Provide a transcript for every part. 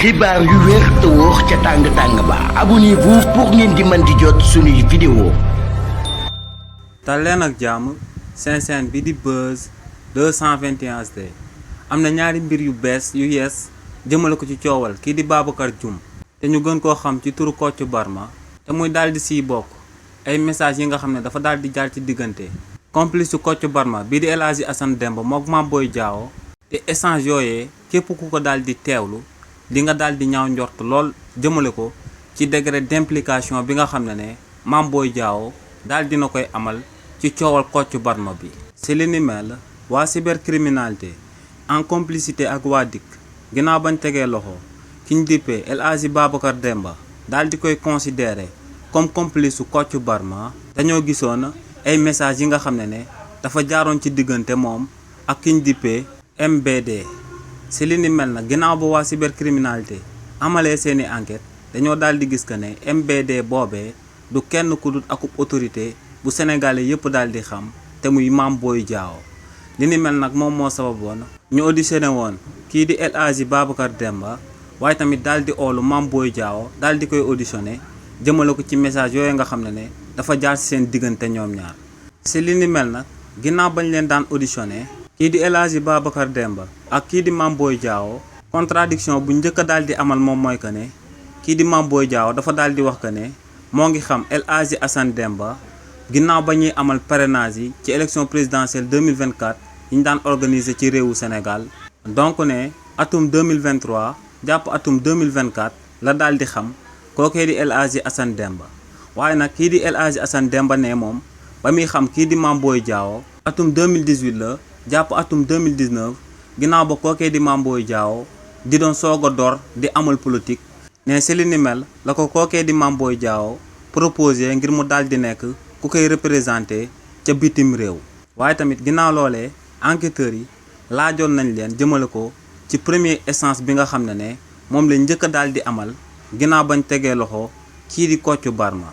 xibaar yu wér te wóor ca tàng ba abonnez-vous pour ngeen di mën di jot suñuy vidéo. dal leen ak jàmm seen chaîne bi di Buzz 221 HD am na ñaari mbir yu bees yu yees jëmale ko ci coowal kii di Babacar Dioum te ñu gën koo xam ci turu Kocc Barma te muy daal di siy bokk ay messages yi nga xam ne dafa daal di jaar ci diggante complice su Kocc Barma bii di El Hadji Assane Demba mook Mame Boye Diao te échange yooyee képp ku ko daal di teewlu di nga daal di ñaaw njort lool jëmale ko ci degré d'implication bi nga xam ne Mame Boye Diao daal dina koy amal ci coowal Kocc Barma bi. si li ni mel waa cybercriminalité en complicité ak waa DIC ginnaaw bañ tegee loxo ki ñu dippee El Hadji Babacar Demba daal di koy considéré comme complice su Kocc Barma dañoo gisoon ay messages yi nga xam ne dafa jaaroon ci diggante moom ak ki ñu dippee MBD. si li ni mel nag ginnaaw ba waa cybercriminalité amalee seeni enquête dañoo daal di gis que ne MBD boobee du kenn ku dul akub autorité bu sénégalais yëpp daal di xam te muy Mame Boye Diao. li ni mel nag moom moo sababoon ñu auditionné woon kii di El Hadji Babacar Demba waaye tamit daal di oolu Mame Boye Diao daal di koy auditionné jëmale ko ci message yooyu nga xam ne dafa jaar ci seen diggante ñoom ñaar. si li ni mel nag ginnaaw bañ leen daan auditionné kii di El Hadji Babacar Demba ak kii di Mame Boye Diao contradiction bu njëkk a daal di amal moom mooy que ne kii di Mame Boye Diao dafa daal di wax que ne moo ngi xam El Hadji Assane Demba ginnaaw ba ñuy amal parrainage yi ci élection présidentielle 2024 yi ñu daan organiser ci réewu Sénégal. donc ne atum 2023 jàpp atum 2024 la daal di xam kookee di El Hadji Assane Demba waaye nag kii di El Hadji Assane Demba ne moom ba muy xam kii di Mame Boye Diao atum 2018 la. jàpp atum 2019 ginnaaw ba kookee di Mame Boye Diao di doon soog a door di amal politique ne si li ni mel la ko kookee di Mame Boye Diao proposé ngir mu daal di nekk ku koy représenté ca bitim réew. waaye tamit ginnaaw loolee enquêteurs yi laajoon nañ leen jëmale ko ci premier essence bi nga xam ne moom lañ njëkk a daal di amal ginnaaw bañ tegee loxo kii di Kocc Barma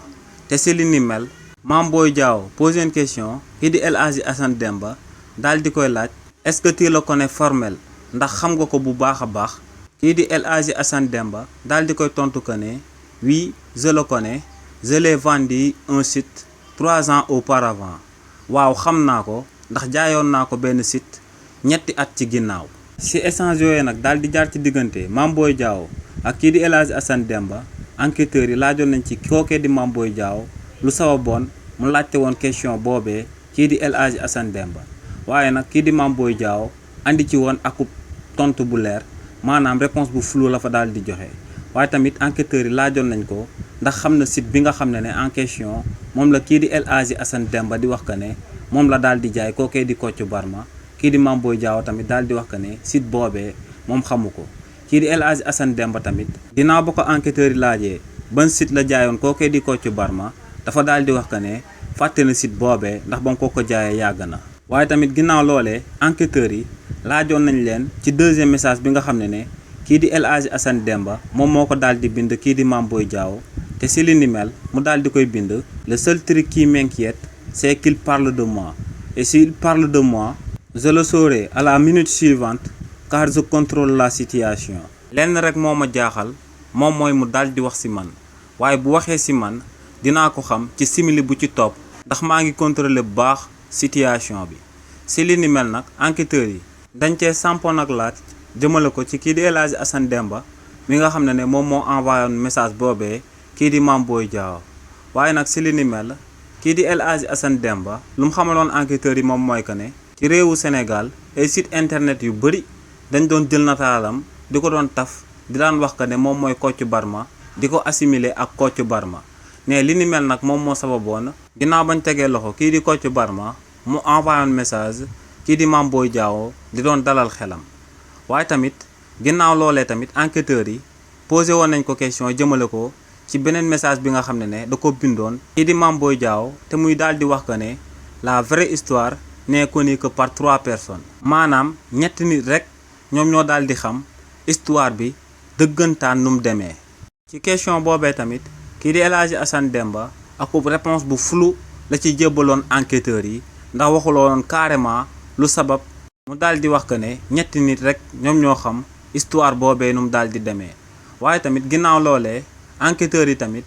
te si li ni mel Mame Boye Diao posé une question kii di El Hadji Assane Demba daal di koy laaj est-ce que tu le connais formel ndax xam nga ko bu baax a baax kii di El Hadji Assane Demba daal di koy tontu que ne oui je le connais je l'ai vendu un site 3 ans auparavant waaw xam naa ko ndax jaayoon naa ko benn site ñetti at ci ginnaaw. si échange yooyu nag daal di jaar ci diggante Mame Boye Diao ak kii di El Hadji Assane Demba enquêteurs yi laajoon nañ ci kookee di Mame Boye Diao lu sababoon mu laajte woon question boobee kii di El Hadji Assane Demba. waaye nag kii di Mame Boye Diao andi ci woon akub tontu bu leer maanaam réponse bu flou la fa daal di joxe waaye tamit enquêteurs yi laajoon nañ ko ndax xam na site bi nga xam ne en question moom la kii di El Hadji Assane Demba di wax que ne moom la daal di jaay kookee di Kocc Barma kii di Mame Boye Diao tamit daal di wax que ne site boobee moom xamu ko. kii di El Hadji Assane Demba tamit ginnaaw ba ko enquêteurs yi laajee ban site la jaayoon kookee di Kocc Barma dafa daal di wax que ne fàtte na site boobee ndax ba nga ko jaayee yàgg na. waaye tamit ginnaaw loolee enquêteurs yi laajoon nañ leen ci deuxième message bi nga xam ne kii di El Hadji Assane Demba moom moo ko daal di bind kii di Mame Boye Diao te si li ni mel mu daal di koy bind le seul truc qui m'inquiète c'est qu'il parle de moi et s'il parle de moi je le saurai à la minute suivante car je contrôle la situation. lenn rek moo ma jaaxal moom mooy mu daal di wax si man waaye bu waxee si man dinaa ko xam ci simili bu ci topp ndax maa ngi contrôler bu baax situation bi. si li ni mel nag enquêteurs yi dañ cee sampoon ak laaj jëmale ko ci kii di El Hadji Assane Demba mi nga xam ne moom moo envoyé woon message boobee kii di Mame Boye Diao waaye nag si li ni mel kii di El Hadji Assane Demba lu mu xamaloon enquêteurs yi moom mooy que ne ci réewu Sénégal ay site internet yu bëri dañ doon jël nataalam di ko doon taf di daan wax que ne moom mooy Kocc Barma di ko assimiler ak Kocc Barma ne li ni mel nag moom moo sababoon ginnaaw bañ tegee loxo kii di Kocc Barma mu envoyé un message kii di Mame Boye Diao di doon dalal xelam. waaye tamit ginnaaw loolee tamit enquêteurs yi posé woon nañ ko question jëmale ko ci beneen message bi nga xam ne da ko bindoon kii di Mame Boye Diao te muy daal di wax que ne la vraie histoire n'est connue que par 3 personnes. maanaam ñetti nit rek ñoom ñoo daal di xam histoire bi dëggantaan nu mu demee. ci question boobee tamit kii di El Hadji Assane Demba akub réponse bu flou la ci jébbaloon enquêteurs yi ndax waxuloon carrément lu sabab mu daal di wax que ne ñetti nit rek ñoom ñoo xam histoire boobee nu mu daal di demee waaye tamit ginnaaw loolee enquêteurs yi tamit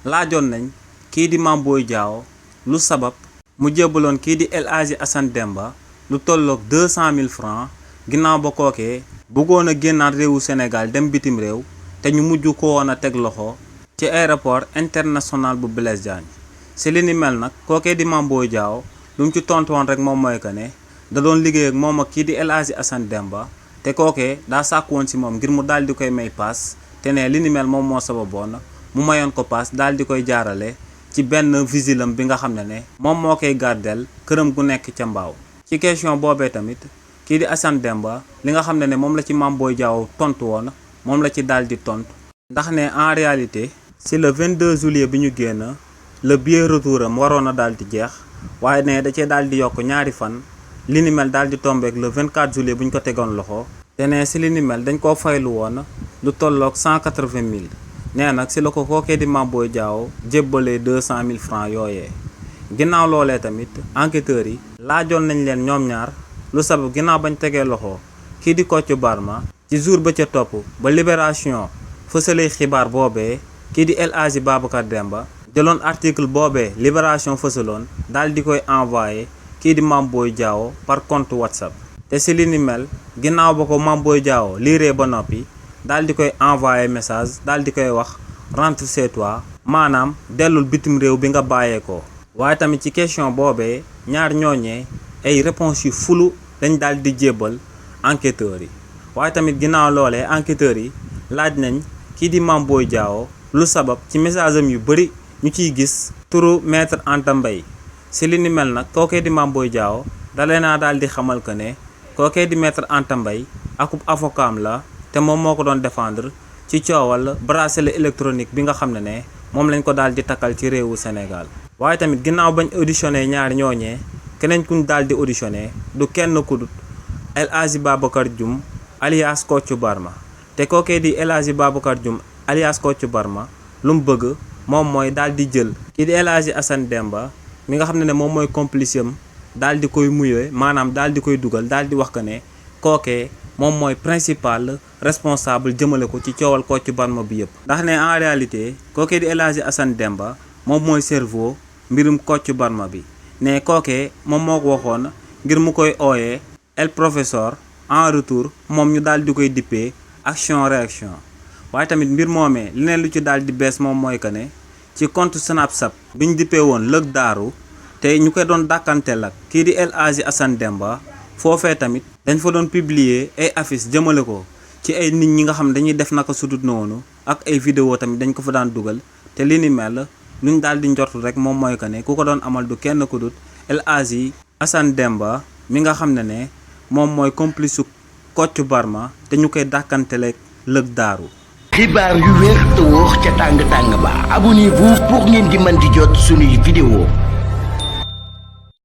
laajoon nañ kii di Mame Boye Diao lu sabab mu jébbaloon kii di El Hadji Assane Demba lu tolloog 200 000 francs ginnaaw ba kookee bëggoon a génnaat réewu Sénégal dem bitim réew te ñu mujj ko woon a teg loxo ci aéroport international bu Blaise Diagne. si li ni mel nag kookee di Mame Boye Diao lu mu ci tontu woon rek moom mooy que ne da doon liggéey ak moom ak kii di El Hadji Assane Demba te kookee daa sàkku woon si moom ngir mu daal di koy may paas te ne li ni mel moom moo sababoon mu mayoon ko paas daal di koy jaarale ci benn visilam bi nga xam ne moom moo koy gardel këram gu nekk ca Mbaaw. ci question boobee tamit kii di Assane Demba li nga xam ne moom la ci Mame Boye Diao tontu woon moom la ci daal di tontu ndax ne en réalité si le 22 juillet bi ñu génn le billet retour am waroon a daal di jeex waaye ne da cee daal di yokk ñaari fan li ni mel daal di tombeek le 24 juillet bu ñu ko tegoon loxo te ne si li ni mel dañ koo faylu woon lu tolloog 180 000 nee nag si la ko kookee di Mame Boye Diao jébbalee 200 000 francs yooyee. ginnaaw loolee tamit enquêteurs yi laajoon nañ leen ñoom ñaar lu sabab ginnaaw bañ tegee loxo kii di Kocc Barma ci jour ba ca topp ba Libération fësalee xibaar boobee kii di El Hadji Babacar Demba jëloon article boobee Libération fësaloon daal di koy envoyé kii di Mame Boye Diao par compte WhatsApp. te si li ni mel ginnaaw ba ko Mame Boye Diao liiree ba noppi daal di koy envoyé message daal di koy wax rentre chez toi maanaam dellul bitim réew bi nga bàyyeekoo. waaye tamit ci question boobee ñaar ñooñee ay réponses yu fulu dañ daal di jébbal enquêteurs yi waaye tamit ginnaaw loolee enquêteurs yi laaj nañ kii di Mame Boye Diao lu sabab ci message am yu bëri ñu ciy gis turu maître Anta Mbaye. si li ni mel nag kookee di Mame Boye Diao dalee naa daal di xamal que ne kookee di maître Anta Mbaye akub avocat am la te moom moo ko doon défendre ci coowal bracelet électronique bi nga xam ne moom lañ ko daal di takkal ci réewu Sénégal. waaye tamit ginnaaw bañ auditionné ñaari ñooñee keneen kuñ daal di auditionné du kenn ku dut El Hadji Babacar Dioum alias Kocc Barma te kookee di El Hadji Babacar Dioum alias Kocc Barma lu mu bëgg moom mooy daal di jël kii di El Hadji Assane Demba mi nga xam ne moom mooy complice am daal di koy muyee maanaam daal di koy dugal daal di wax que ne kookee moom mooy principal responsable jëmale ko ci coowal Kocc Barma bi yëpp. ndax ne en réalité kookee di El Hadji Assane Demba moom mooy cerveau mbirum Kocc Barma bi ne kookee moom moo ko waxoon ngir mu koy ooyee el professeur en retour moom ñu daal di koy dippee action réaction. waaye tamit mbir moomee leneen lu ci daal di bees moom mooy que ne ci compte Snapchat bi ñu dippee woon lëg daaru te ñu koy doon dàkkanteel ak kii di El Hadji Assane Demba foofee tamit dañ fa doon publier ay affiches jëmale ko ci ay nit ñi nga xam dañuy def naka sudut noonu ak ay vidéo tamit dañ ko fa daan dugal te li ni mel luñ daal di njortu rek moom mooy que ne ku ko doon amal du kenn ku dut El Hadji Assane Demba mi nga xam ne moom mooy complice su Kocc Barma te ñu koy dàkkanteleeg lëg daaru. xibaar yu wér te wóor ca tàng tàng ba abonnez-vous pour ngeen di mën di jot suñuy vidéo